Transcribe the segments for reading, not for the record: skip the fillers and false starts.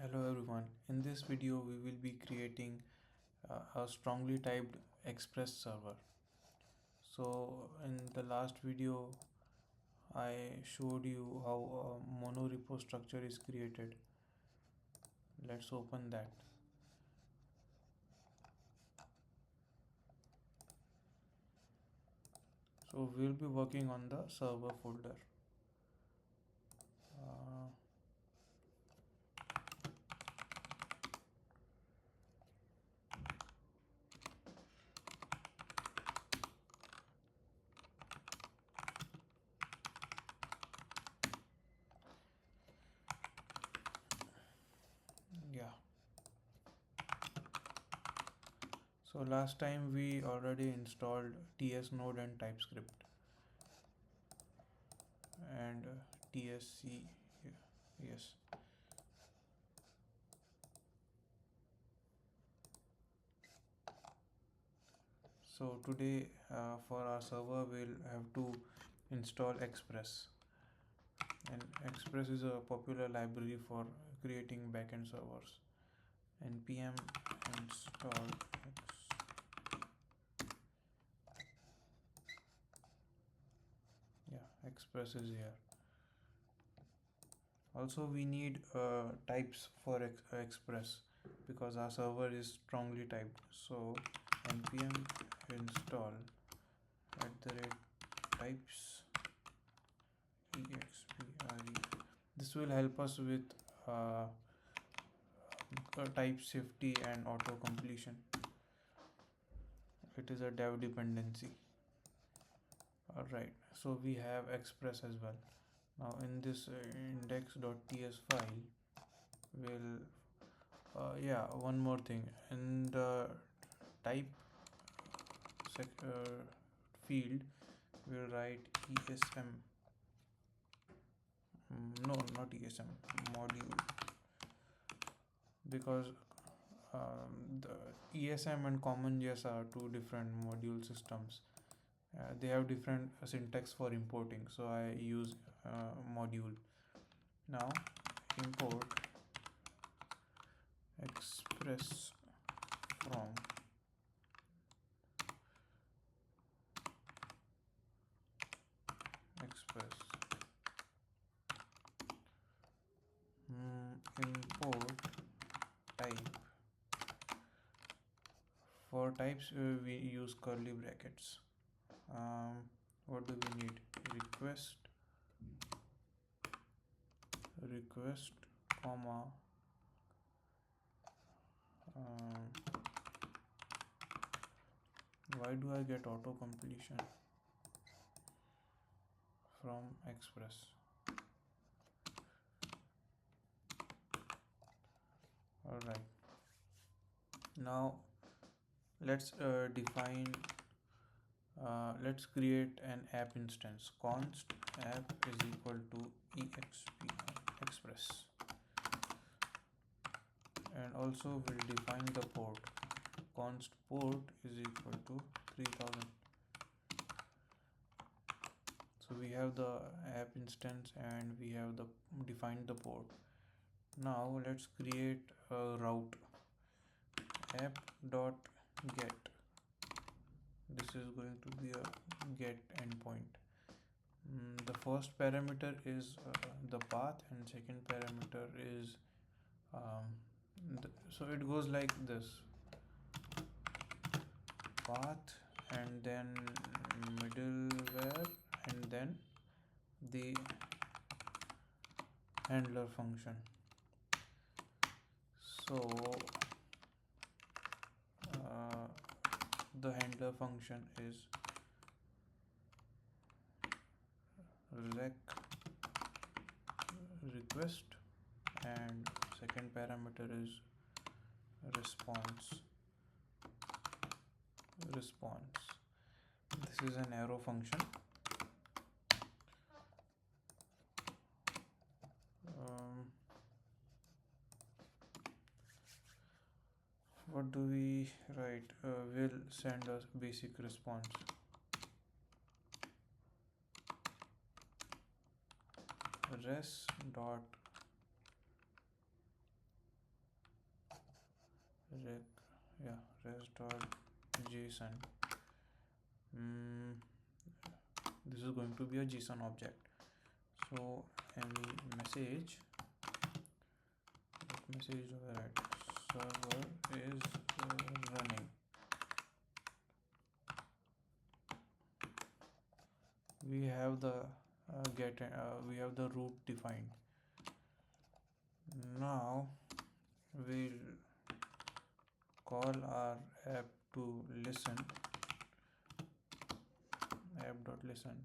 Hello everyone. In this video we will be creating a strongly typed Express server. So in the last video I showed you how a monorepo structure is created. Let's open that. So we'll be working on the server folder. Uh, yeah. So last time we already installed TS Node and TypeScript and TSC. Yes. So today for our server we'll have to install Express, and Express is a popular library for creating backend servers. npm install Express is here. Also we need types for Express because our server is strongly typed. So npm install @types exp. This will help us with type safety and auto completion. It is a dev dependency. Alright, so we have Express as well. Now in this index.ts file we'll one more thing. In the type field we'll write ESM. No, not ESM, module, because the ESM and CommonJS are two different module systems. They have different syntax for importing, so I use module. Now import Express from Express. Import type. For types we use curly brackets. What do we need? Request comma why do I get auto completion from Express? Alright, now let's let's create an app instance. Const app is equal to express, and also we'll define the port. Const port is equal to 3000. So we have the app instance and we have the defined the port. Now let's create a route. App.get. This is going to be a get endpoint. The first parameter is the path, and second parameter is so it goes like this: path, and then middleware, and then the handler function. So the handler function is request, and second parameter is response. This is an arrow function. What do we write? Will send us basic response. Res dot yeah, res.json. This is going to be a JSON object. So any message, message override server is running. We have the we have the root defined. Now we'll call our app to listen, app.listen,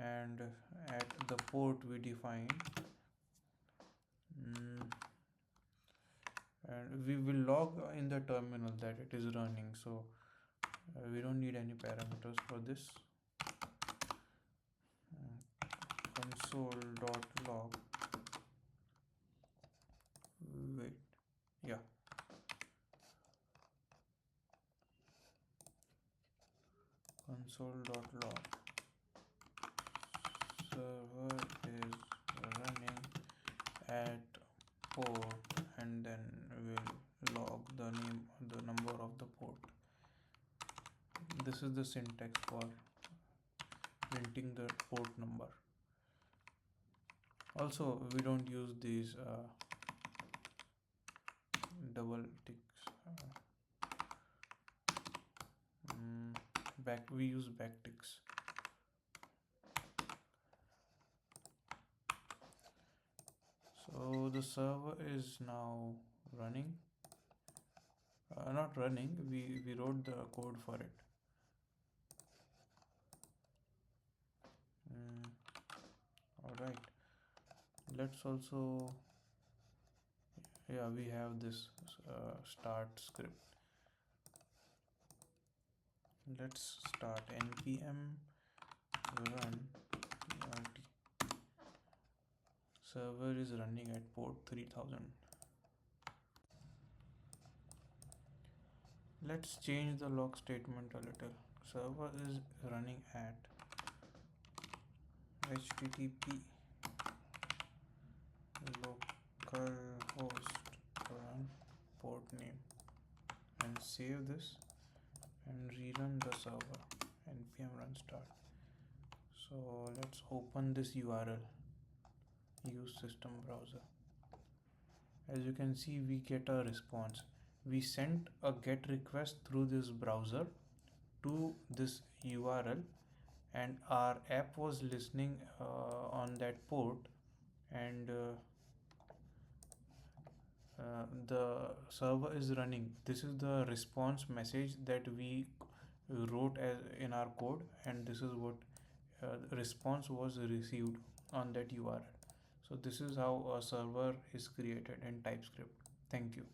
and at the port we define, and we will log in the terminal that it is running. So we don't need any parameters for this. Console.log, wait, yeah, console.log server is running at port, and then we'll log the name, the number of the port. This is the syntax for printing the port number. Also, we don't use these double ticks. We use backticks. So the server is now running. Not running. We wrote the code for it. All right. Let's also, yeah, we have this start script. Let's start npm run rt. Server is running at port 3000. Let's change the log statement a little. Server is running at http localhost run port name, and save this and rerun the server npm run start. So let's open this URL, use system browser. As you can see, we get a response. We sent a GET request through this browser to this URL, and our app was listening on that port, and the server is running. This is the response message that we wrote as in our code, and this is what response was received on that URL. So this is how a server is created in TypeScript. Thank you.